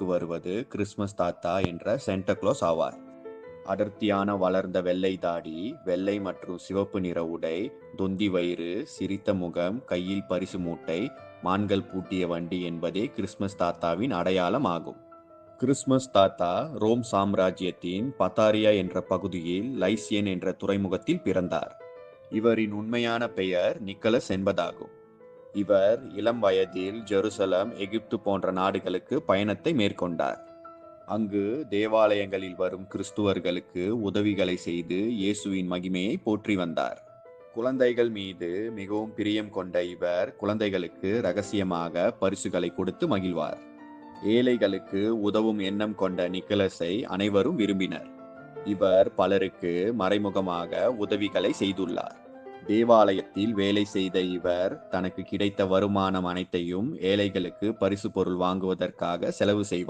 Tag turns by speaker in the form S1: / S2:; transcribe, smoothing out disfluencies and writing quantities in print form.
S1: வருவது கிறிஸ்மஸ் தாத்தா என்ற சாண்டா கிளாஸ் ஆவார். அடர்த்தியான வளர்ந்த வெள்ளை தாடி, வெள்ளை மற்றும் சிவப்பு நிற உடை, தொந்தி வயிறு, சிரித்த முகம், கையில் பரிசு மூட்டை, மான்கள் பூட்டிய வண்டி என்பதே கிறிஸ்மஸ் தாத்தாவின் அடையாளம் ஆகும். கிறிஸ்மஸ் தாத்தா ரோம் சாம்ராஜ்யத்தின் பத்தாரியா என்ற பகுதியில் லைசியன் என்ற துறைமுகத்தில் பிறந்தார். இவரின் உண்மையான பெயர் நிக்கலஸ் என்பதாகும். இவர் இளம் வயதில் ஜெருசலம், எகிப்து போன்ற நாடுகளுக்கு பயணத்தை மேற்கொண்டார். அங்கு தேவாலயங்களில் வரும் கிறிஸ்துவர்களுக்கு உதவிகளை செய்து இயேசுவின் மகிமையை போற்றி வந்தார். குழந்தைகள் மீது மிகவும் பிரியம் கொண்ட இவர் குழந்தைகளுக்கு ரகசியமாக பரிசுகளை கொடுத்து மகிழ்வார். ஏழைகளுக்கு உதவும் எண்ணம் கொண்ட நிக்கலஸை அனைவரும் விரும்பினர். இவர் பலருக்கு மறைமுகமாக உதவிகளை செய்துள்ளார். தேவாலயத்தில் வேலை செய்த இவர் தனக்கு கிடைத்த வருமானம் அனைத்தையும் ஏழைகளுக்கு பரிசு பொருள் வாங்குவதற்காக செலவு செய்வார்.